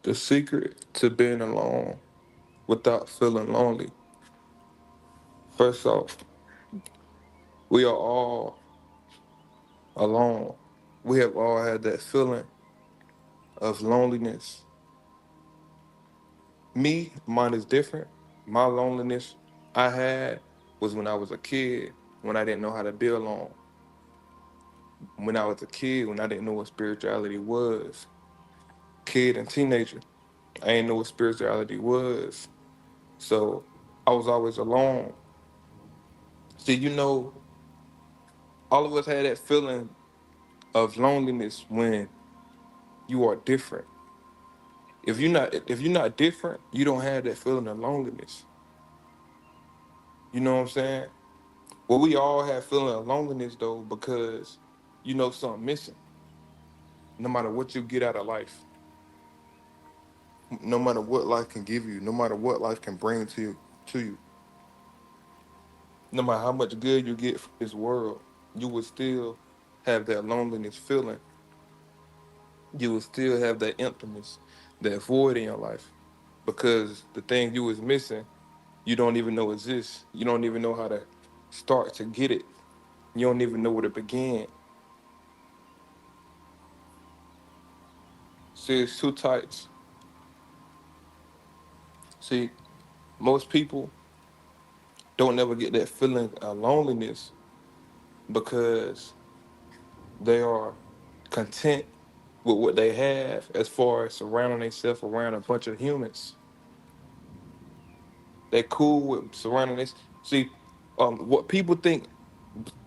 The secret to being alone without feeling lonely. First off, we are all alone. We have all had that feeling of loneliness. Mine is different. My loneliness I had was when I was a kid, when I didn't know how to be alone. When I was a kid, when I didn't know what spirituality was. Kid and teenager, I didn't know what spirituality was. So I was always alone. See, all of us had that feeling of loneliness when you are different. If you're not different, you don't have that feeling of loneliness. You know what I'm saying? Well, we all have feeling of loneliness though, because you know something missing. No matter what you get out of life, no matter what life can give you, no matter what life can bring to you, no matter how much good you get from this world, you will still have that loneliness feeling. You will still have that emptiness, that void in your life, because the thing you was missing, you don't even know exists. You don't even know how to start to get it. You don't even know where to begin. See, it's two types. See, most people don't ever get that feeling of loneliness because they are content with what they have as far as surrounding themselves around a bunch of humans. They're cool with surrounding this. See, what people think,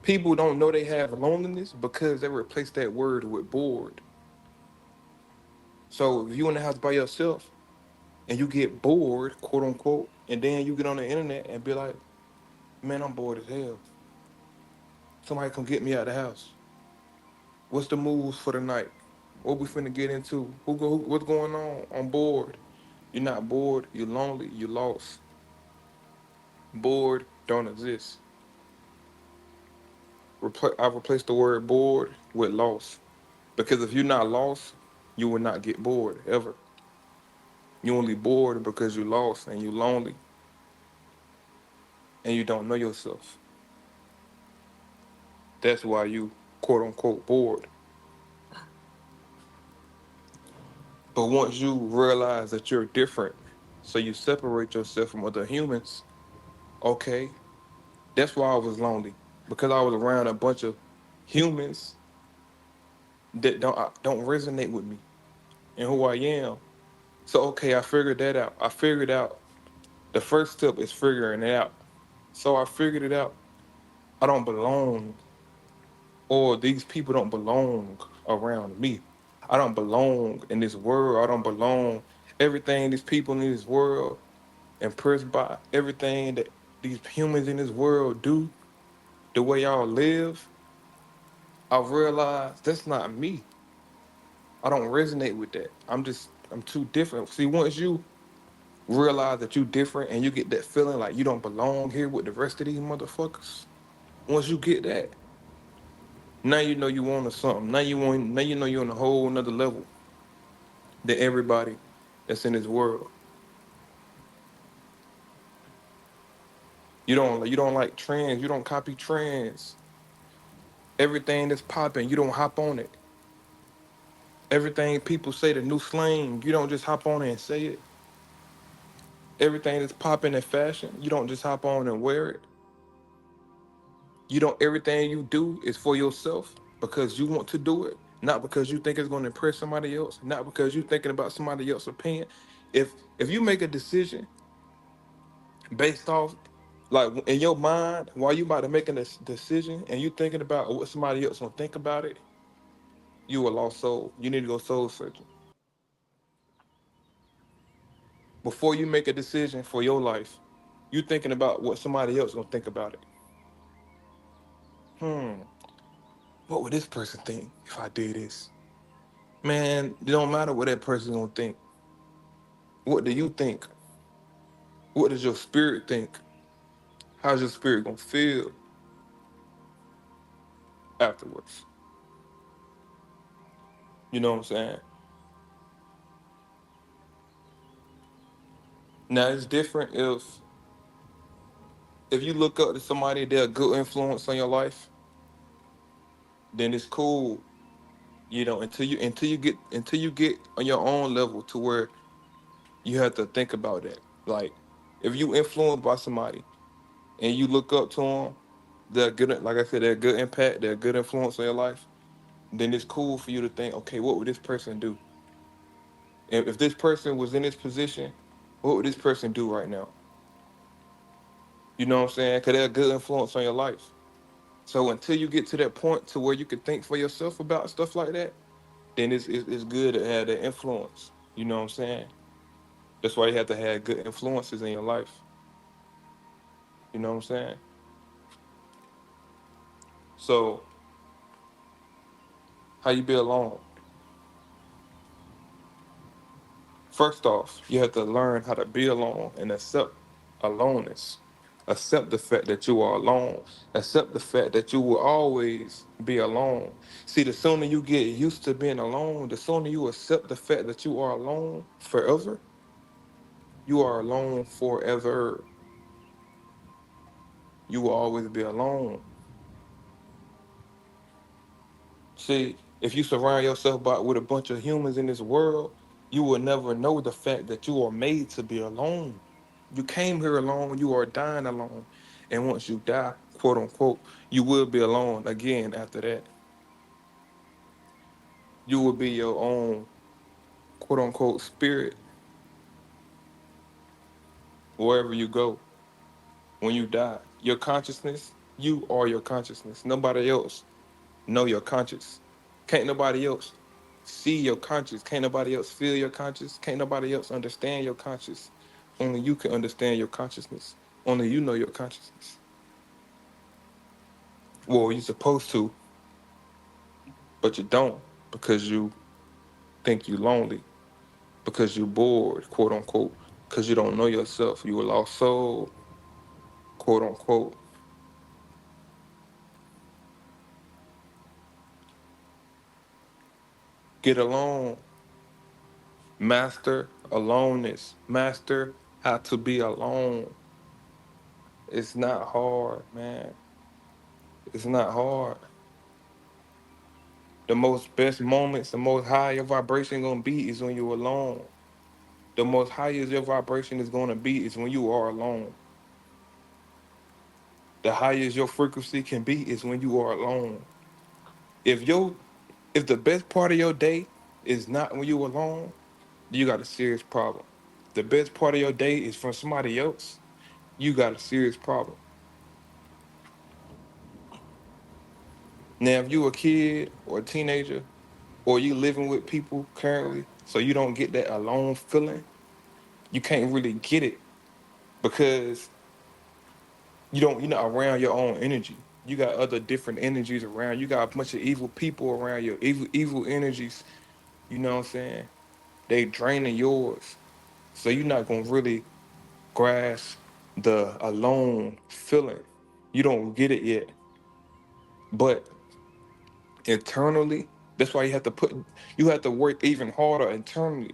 people don't know they have loneliness because they replace that word with bored. So if you in the house by yourself and you get bored, quote unquote, and then you get on the internet and be like, man, I'm bored as hell. Somebody come get me out of the house. What's the moves for the night? What we finna get into? What's going on? I'm bored. You're not bored. You're lonely. You lost. Bored don't exist. I've replaced the word bored with lost because if you're not lost, you will not get bored ever. You only bored because you lost and you lonely and you don't know yourself. That's why you quote unquote bored. But once you realize that you're different, so you separate yourself from other humans, okay, that's why I was lonely because I was around a bunch of humans that don't resonate with me and who I am. So okay, I figured that out. I figured out the first step is figuring it out. So I figured it out. I don't belong, or these people don't belong around me. I don't belong in this world. I don't belong. Everything these people in this world impressed by, everything that these humans in this world do, the way y'all live, I realized that's not me. I don't resonate with that. I'm too different. See, once you realize that you different and you get that feeling like you don't belong here with the rest of these motherfuckers, once you get that, now you know you on to something. Now you know you're on a whole nother level than everybody that's in this world. You don't like trends, you don't copy trends. Everything that's popping, you don't hop on it. Everything people say the new slang, you don't just hop on it and say it. Everything that's popping in fashion, you don't just hop on and wear it. You don't everything you do is for yourself because you want to do it, not because you think it's going to impress somebody else, not because you're thinking about somebody else's opinion. If you make a decision based off like in your mind while you about to making this decision and you thinking about what somebody else gonna think about it, you a lost soul. You need to go soul searching. Before you make a decision for your life, you thinking about what somebody else gonna think about it. Hmm, what would this person think if I did this? Man, it don't matter what that person gonna think. What do you think? What does your spirit think? How's your spirit gonna feel afterwards? You know what I'm saying? Now it's different if you look up to somebody, they're a good influence on your life, then it's cool, until you get on your own level to where you have to think about that. Like if you influenced by somebody and you look up to them, they're good. Like I said, they're a good impact. They're a good influence on your life. Then it's cool for you to think, okay, what would this person do? If this person was in this position, what would this person do right now? You know what I'm saying? Because they're a good influence on your life. So until you get to that point to where you can think for yourself about stuff like that, then it's good to have that influence. You know what I'm saying? That's why you have to have good influences in your life. You know what I'm saying? So how you be alone? First off, you have to learn how to be alone and accept aloneness. Accept the fact that you are alone. Accept the fact that you will always be alone. See, the sooner you get used to being alone, the sooner you accept the fact that you are alone forever, you are alone forever. You will always be alone. See, if you surround yourself with a bunch of humans in this world, you will never know the fact that you are made to be alone. You came here alone, you are dying alone. And once you die, quote unquote, you will be alone again after that. You will be your own, quote unquote, spirit wherever you go when you die. Your consciousness, you are your consciousness. Nobody else know your conscience. Can't nobody else see your conscience. Can't nobody else feel your conscience. Can't nobody else understand your conscience. Only you can understand your consciousness. Only you know your consciousness. Well, you're supposed to, but you don't because you think you lonely, because you bored, quote unquote, because you don't know yourself. You a lost soul, quote unquote. Get alone. Master aloneness. Master how to be alone. It's not hard, man. It's not hard. The most best moments, the most high your vibration gonna be is when you're alone. The most highest your vibration is gonna be is when you are alone. The highest your frequency can be is when you are alone. If your if the best part of your day is not when you alone, you got a serious problem. The best part of your day is from somebody else, you got a serious problem. Now, if you a kid or a teenager or you living with people currently, so you don't get that alone feeling, you can't really get it because you're not around your own energy. You got other different energies around. You got a bunch of evil people around you, evil energies, you know what I'm saying? They draining yours. So you're not gonna really grasp the alone feeling. You don't get it yet. But internally, that's why you have to work even harder internally.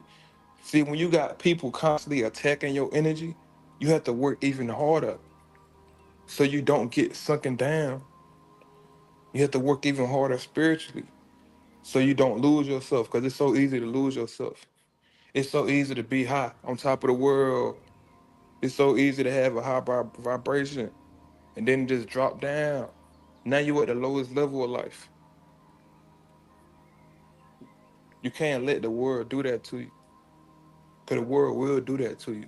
See, when you got people constantly attacking your energy, you have to work even harder so you don't get sunken down. You have to work even harder spiritually so you don't lose yourself because it's so easy to lose yourself. It's so easy to be high on top of the world. It's so easy to have a high vibration and then just drop down. Now you at the lowest level of life. You can't let the world do that to you because the world will do that to you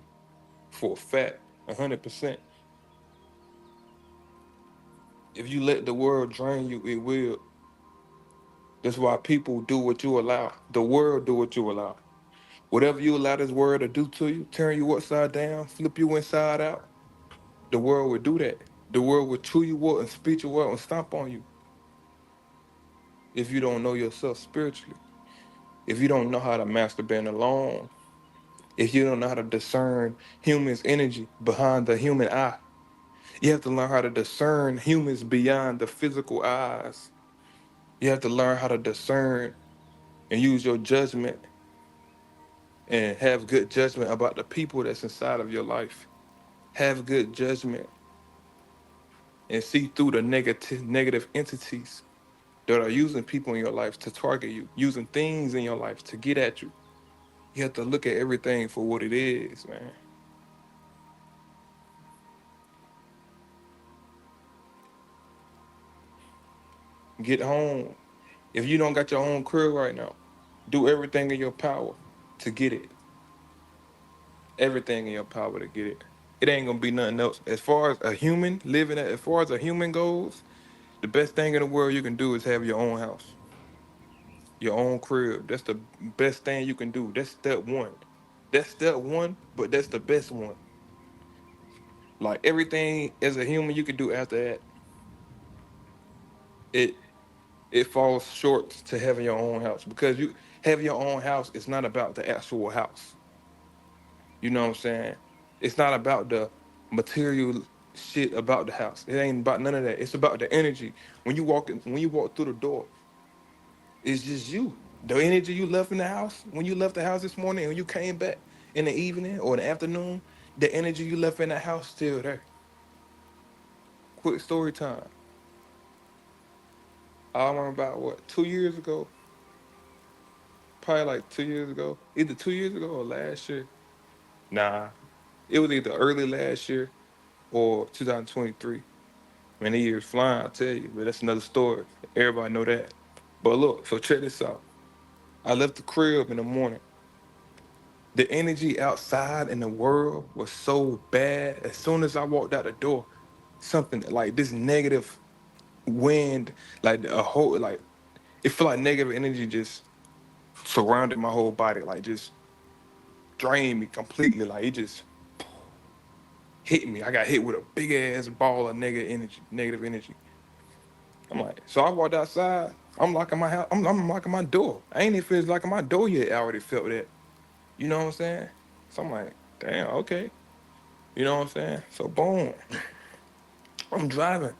for a fact, 100%. If you let the world drain you, it will. That's why people do what you allow. The world do what you allow. Whatever you allow this world to do to you, turn you upside down, flip you inside out, the world would do that. The world would chew you up and spit you out and stomp on you if you don't know yourself spiritually. If you don't know how to master being alone, if you don't know how to discern humans' energy behind the human eye, you have to learn how to discern humans beyond the physical eyes. You have to learn how to discern and use your judgment and have good judgment about the people that's inside of your life. Have good judgment and see through the negative entities that are using people in your life to target you, using things in your life to get at you. You have to look at everything for what it is, man. Get home. If you don't got your own crib right now, do everything in your power to get it. Everything in your power to get it. It ain't gonna be nothing else. As far as a human living, as far as a human goes, the best thing in the world you can do is have your own house, your own crib. That's the best thing you can do. That's step one. That's step one, but that's the best one. Like everything as a human you can do after that, it it falls short to having your own house because you have your own house. It's not about the actual house. You know what I'm saying? It's not about the material shit about the house. It ain't about none of that. It's about the energy. When you walk through the door, it's just you. The energy you left in the house when you left the house this morning and when you came back in the evening or in the afternoon, the energy you left in the house still there. Quick story time. I remember about what 2 years ago, probably like 2 years ago, either 2 years ago or last year. Nah, it was either early last year or 2023. Man, the year's flying, I tell you, but that's another story. Everybody know that. But look, so check this out. I left the crib in the morning. The energy outside in the world was so bad. As soon as I walked out the door, something like this negative wind, like a whole, like it felt like negative energy just surrounded my whole body, like just drained me completely. Like it just hit me. I got hit with a big ass ball of negative energy. Negative energy. I'm like, so I walked outside. I'm locking my house. I'm locking my door. I ain't even finished locking my door yet. I already felt that. You know what I'm saying? So I'm like, damn, okay. You know what I'm saying? So boom, I'm driving.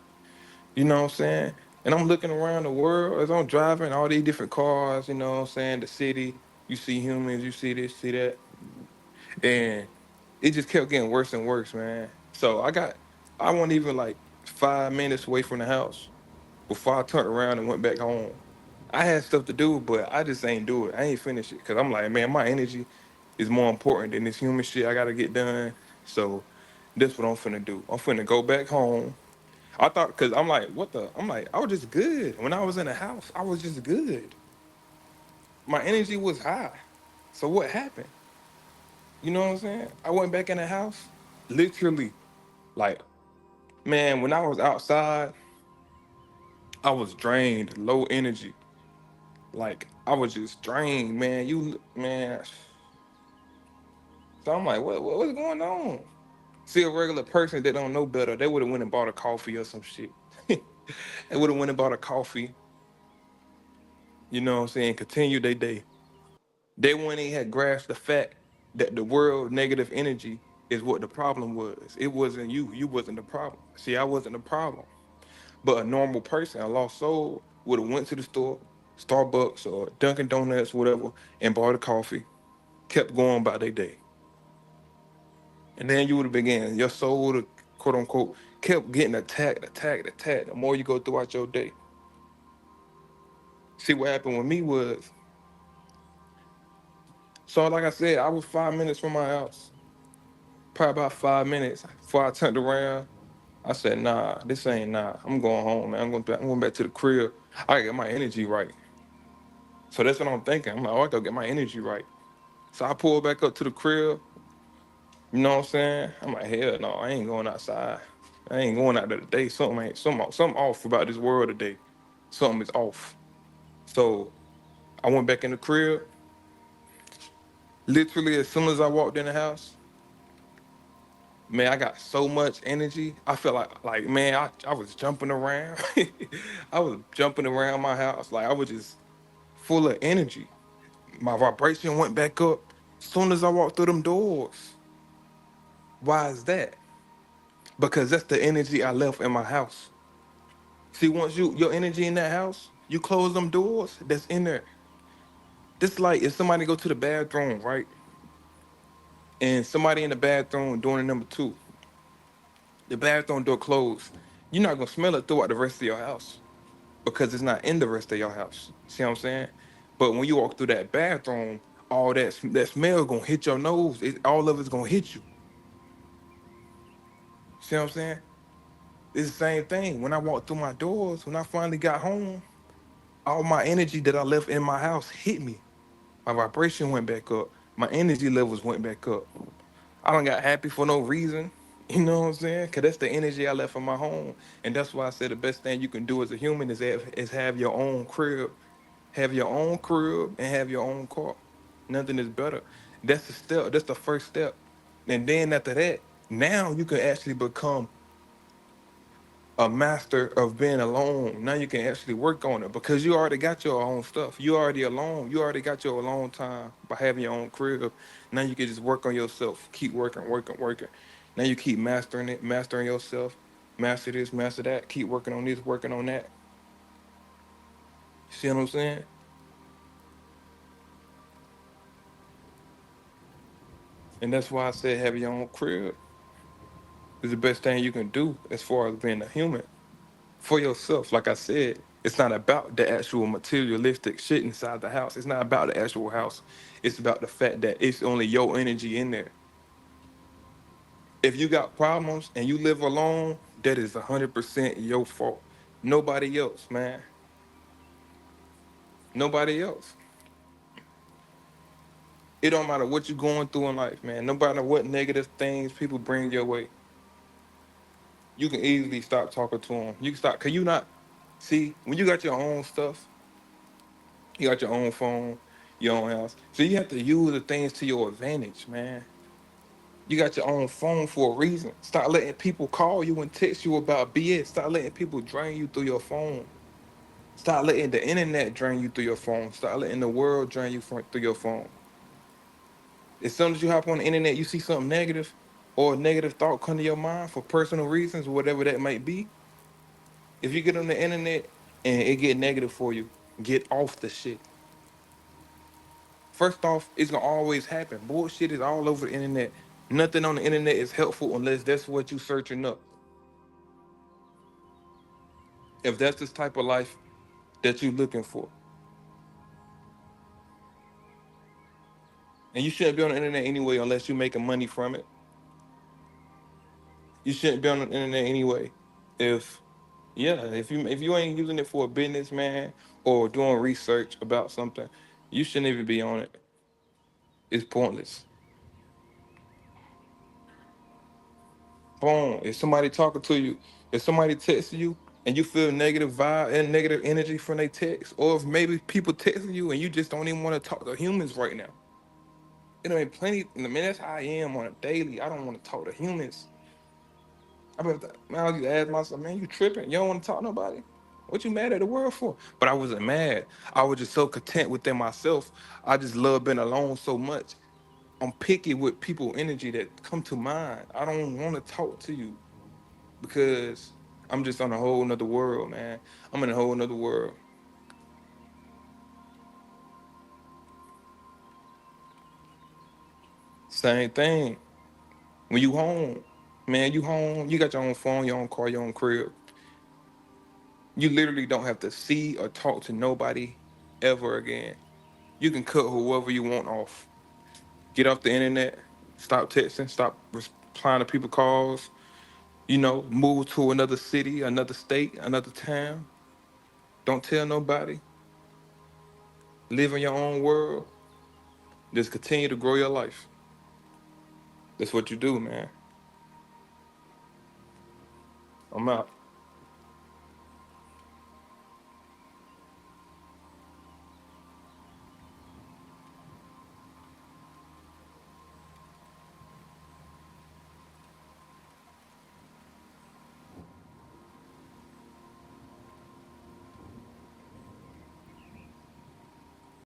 You know what I'm saying? And I'm looking around the world as I'm driving, all these different cars, you know what I'm saying? The city, you see humans, you see this, see that. And it just kept getting worse and worse, man. So I wasn't even like 5 minutes away from the house before I turned around and went back home. I had stuff to do, but I just ain't do it. I ain't finish it because I'm like, man, my energy is more important than this human shit I gotta get done. So that's what I'm finna do. I'm finna go back home. I thought, cause I'm like, what the? I'm like, I was just good when I was in the house. I was just good. My energy was high. So what happened? You know what I'm saying? I went back in the house, literally, like, man, when I was outside, I was drained, low energy. Like I was just drained, man. Man. So I'm like, what's going on? See a regular person that don't know better, they would have went and bought a coffee or some shit. They would have went and bought a coffee, you know what I'm saying, continue their day. They wouldn't even had grasped the fact that the world negative energy is what the problem was. It wasn't you. You wasn't the problem. See, I wasn't the problem. But a normal person, a lost soul, would have went to the store, Starbucks or Dunkin' Donuts, whatever, and bought a coffee, kept going about their day. And then you would have began, your soul would have, quote unquote, kept getting attacked, attacked, attacked the more you go throughout your day. See, what happened with me was, so like I said, I was 5 minutes from my house. Probably about 5 minutes before I turned around. I said, nah, this ain't nah. I'm going home, man. I'm going back to the crib. I gotta get my energy right. So that's what I'm thinking. I'm like, oh, I gotta get my energy right. So I pulled back up to the crib. You know what I'm saying? I'm like, hell no, I ain't going outside. I ain't going out there today. Something off about this world today. Something is off. So I went back in the crib. Literally, as soon as I walked in the house, man, I got so much energy. I felt like man, I was jumping around. I was jumping around my house. Like I was just full of energy. My vibration went back up as soon as I walked through them doors. Why is that? Because that's the energy I left in my house. See, once your energy in that house, you close them doors that's in there. This like if somebody go to the bathroom, right? and somebody in the bathroom doing the number two, the bathroom door closed, you're not gonna smell it throughout the rest of your house because it's not in the rest of your house. See what I'm saying? But when you walk through that bathroom, all that smell gonna hit your nose. All of it's gonna hit you. See what I'm saying? It's the same thing. When I walked through my doors, when I finally got home, all my energy that I left in my house hit me. My vibration went back up. My energy levels went back up. I don't got happy for no reason. You know what I'm saying? Cause that's the energy I left in my home, and that's why I said the best thing you can do as a human is have your own crib, have your own crib, and have your own car. Nothing is better. That's the step. That's the first step, and then after that, now you can actually become a master of being alone. Now you can actually work on it because you already got your own stuff. You already alone. You already got your alone time by having your own crib. Now you can just work on yourself. Keep working, working, working. Now you keep mastering it, mastering yourself. Master this, master that. Keep working on this, working on that. See what I'm saying? And that's why I said having your own crib is the best thing you can do as far as being a human. For yourself. Like I said, it's not about the actual materialistic shit inside the house. It's not about the actual house. It's about the fact that it's only your energy in there. If you got problems and you live alone, that is 100% your fault. Nobody else, man. Nobody else. It don't matter what you're going through in life, man. No matter what negative things people bring your way, you can easily stop talking to them. You can stop. Cause you not see when you got your own stuff. You got your own phone, your own house. So you have to use the things to your advantage, man. You got your own phone for a reason. Stop letting people call you and text you about BS. Stop letting people drain you through your phone. Stop letting the internet drain you through your phone. Stop letting the world drain you through your phone. As soon as you hop on the internet, you see something negative or a negative thought come to your mind for personal reasons, whatever that might be. If you get on the internet and it get negative for you, get off the shit. First off, it's gonna always happen. Bullshit is all over the internet. Nothing on the internet is helpful unless that's what you searching up. If that's this type of life that you looking for. And you shouldn't be on the internet anyway unless you're making money from it. You shouldn't be on the internet anyway. If if you ain't using it for a business, man, or doing research about something, you shouldn't even be on it. It's pointless. Boom. If somebody talking to you, if somebody texting you and you feel negative vibe and negative energy from their text, or if maybe people texting you and you just don't even want to talk to humans right now. You know, ain't plenty. I mean, that's how I am on a daily. I don't want to talk to humans. Man, I used to ask myself, man, you tripping? You don't want to talk to nobody? What you mad at the world for? But I wasn't mad. I was just so content within myself. I just love being alone so much. I'm picky with people energy that come to mind. I don't want to talk to you because I'm just on a whole nother world, man. I'm in a whole nother world. Same thing. When you home, man, you home, you got your own phone, your own car, your own crib. You literally don't have to see or talk to nobody ever again. You can cut whoever you want off. Get off the internet, stop texting, stop replying to people calls, move to another city, another state, another town. Don't tell nobody. Live in your own world. Just continue to grow your life. That's what you do, man. I'm out.